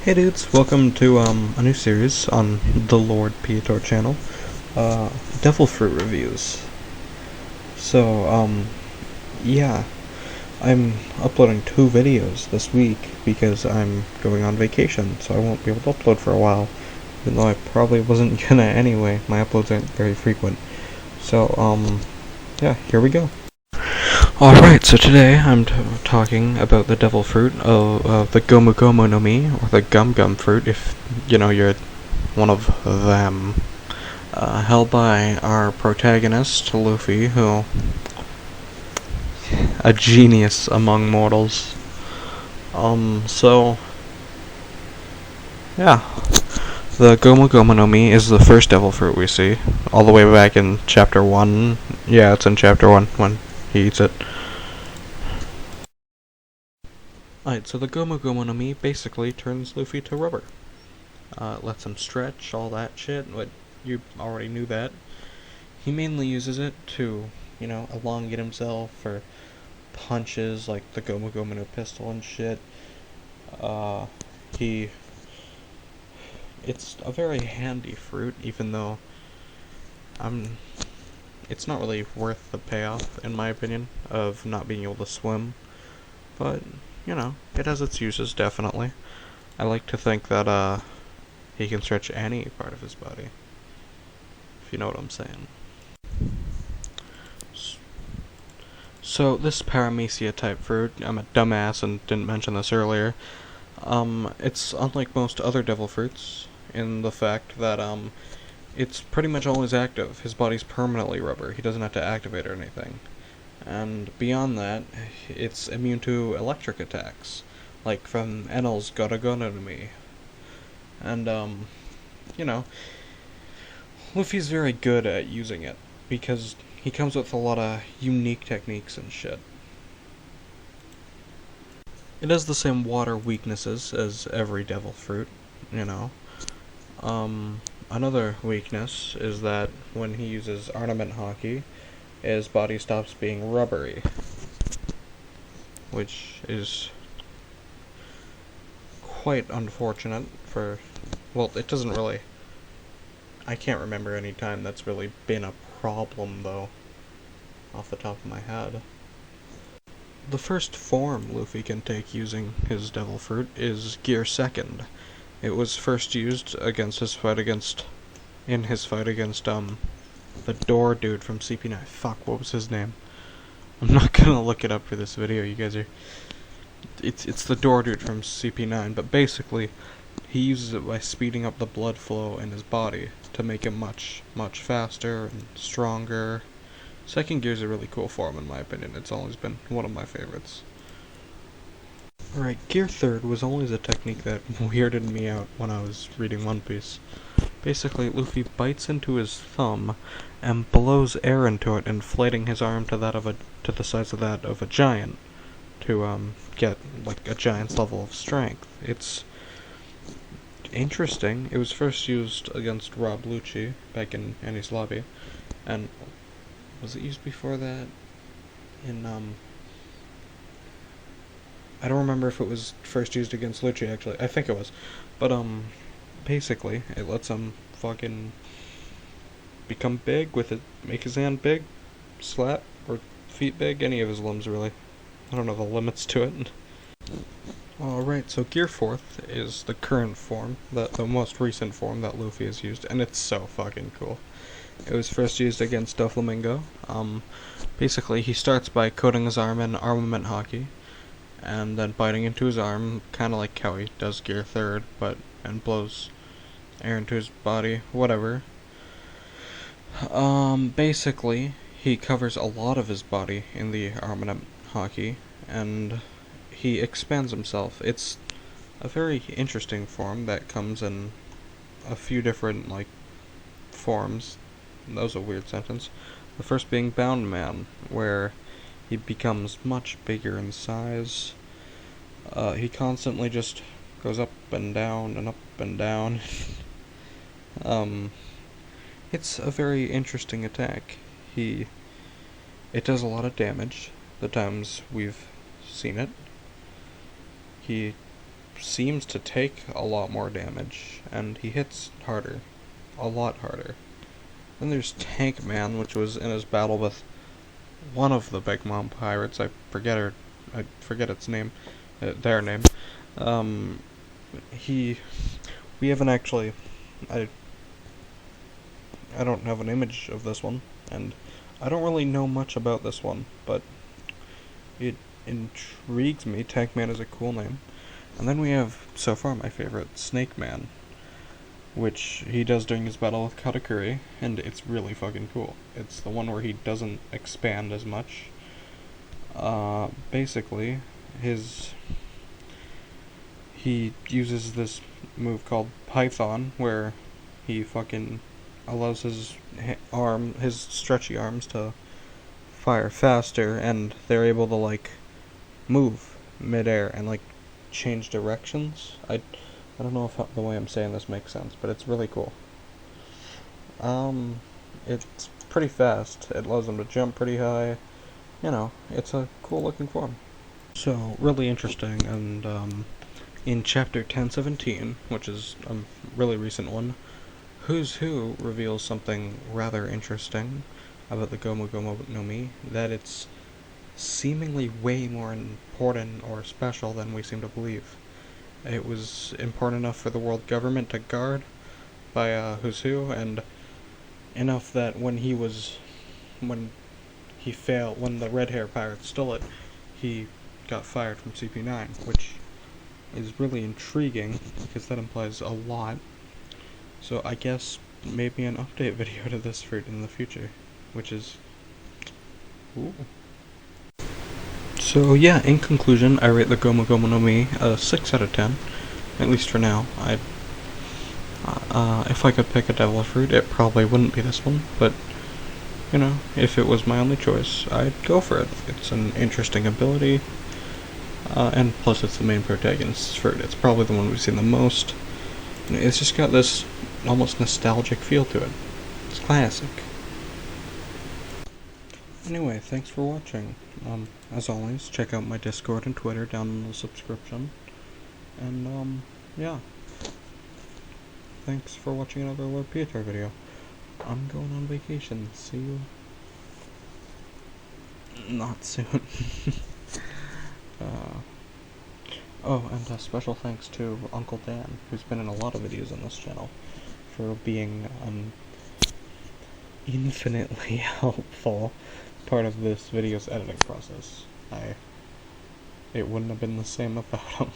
Hey dudes, welcome to a new series on the Lord Pietro channel, Devil Fruit Reviews. So, yeah, I'm uploading 2 videos this week because I'm going on vacation, so I won't be able to upload for a while, even though I probably wasn't gonna anyway. My uploads aren't very frequent. So, yeah, here we go. Alright, so today I'm talking about the devil fruit of the Gomu no Mi, or the Gum fruit, if, you know, you're one of them. Held by our protagonist, Luffy, who... a genius among mortals. So... yeah. The Gomu no Mi is the first devil fruit we see, all the way back in Chapter 1. Yeah, it's in Chapter 1 when he eats it. Alright, so the Gomu no Mi basically turns Luffy to rubber. Lets him stretch, all that shit, but you already knew that. He mainly uses it to, you know, elongate himself for punches like the Gomu no pistol and shit. It's a very handy fruit, even though it's not really worth the payoff, in my opinion, of not being able to swim. But, you know, it has its uses, definitely. I like to think that, he can stretch any part of his body, if you know what I'm saying. So, this Paramecia type fruit, I'm a dumbass and didn't mention this earlier, it's unlike most other devil fruits, in the fact that, it's pretty much always active. His body's permanently rubber. He doesn't have to activate or anything. And beyond that, it's immune to electric attacks, like from Enel's Gomu no Mi. And, you know, Luffy's very good at using it, because he comes with a lot of unique techniques and shit. It has the same water weaknesses as every devil fruit, you know. Another weakness is that when he uses Arnament Haki, his body stops being rubbery, which is quite unfortunate for... well, it doesn't really... I can't remember any time that's really been a problem, though, off the top of my head. The first form Luffy can take using his devil fruit is Gear Second. It was first used against his fight against... the door dude from CP9. Fuck, what was his name? I'm not gonna look it up for this video, you guys are... It's the door dude from CP9, but basically, he uses it by speeding up the blood flow in his body to make him much, much faster and stronger. Second Gear's a really cool form in my opinion. It's always been one of my favorites. Alright, Gear Third was always a technique that weirded me out when I was reading One Piece. Basically, Luffy bites into his thumb and blows air into it, inflating his arm to the size of that of a giant, to get like a giant's level of strength. It's interesting. It was first used against Rob Lucci back in Enies Lobby, and was it used before that in I don't remember if it was first used against Lucci, actually. I think it was. But, basically, it lets him fucking become big with it. Make his hand big, slap, or feet big, any of his limbs, really. I don't know the limits to it. Alright, so Gear Fourth is the current form, the most recent form that Luffy has used, and it's so fucking cool. It was first used against Doflamingo. Basically, he starts by coating his arm in Armament Haki, and then biting into his arm, kinda like how he does Gear Third, and blows air into his body, whatever. Basically, he covers a lot of his body in the Armament Haki, and he expands himself. It's a very interesting form that comes in a few different, like, forms. That was a weird sentence. The first being Bound Man, where he becomes much bigger in size. He constantly just goes up and down and up and down. It's a very interesting attack. It does a lot of damage, the times we've seen it. He seems to take a lot more damage, and he hits harder. A lot harder. Then there's Tank Man, which was in his battle with one of the Big Mom pirates. I forget its name. Their name. Um, we haven't actually, I don't have an image of this one, and I don't really know much about this one, but it intrigues me. Tank Man is a cool name. And then we have, so far, my favorite, Snake Man, which he does during his battle with Katakuri, and it's really fucking cool. It's the one where he doesn't expand as much. Basically, he uses this move called Python, where he fucking allows his stretchy arms to fire faster, and they're able to, like, move midair and, like, change directions. I don't know if the way I'm saying this makes sense, but it's really cool. It's pretty fast. It allows him to jump pretty high. You know, it's a cool looking form. So, really interesting, and in chapter 1017, which is a really recent one, Who's Who reveals something rather interesting about the Gomu Gomu no Mi, that it's seemingly way more important or special than we seem to believe. It was important enough for the world government to guard by Who's Who, and enough that when the red hair pirate stole it, he got fired from CP9, which is really intriguing because that implies a lot. So I guess maybe an update video to this fruit in the future, which is ooh. So yeah, in conclusion, I rate the Gomu Gomu no Mi a 6 out of 10, at least for now. If I could pick a devil fruit, it probably wouldn't be this one, but, you know, if it was my only choice, I'd go for it. It's an interesting ability, and plus it's the main protagonist's fruit. It's probably the one we've seen the most. It's just got this almost nostalgic feel to it. It's classic. Anyway, thanks for watching. As always, check out my Discord and Twitter down in the subscription. And, yeah. Thanks for watching another Lord Pietro video. I'm going on vacation. See you not soon. Oh, and a special thanks to Uncle Dan, who's been in a lot of videos on this channel, for being an infinitely helpful part of this video's editing process. It wouldn't have been the same without him.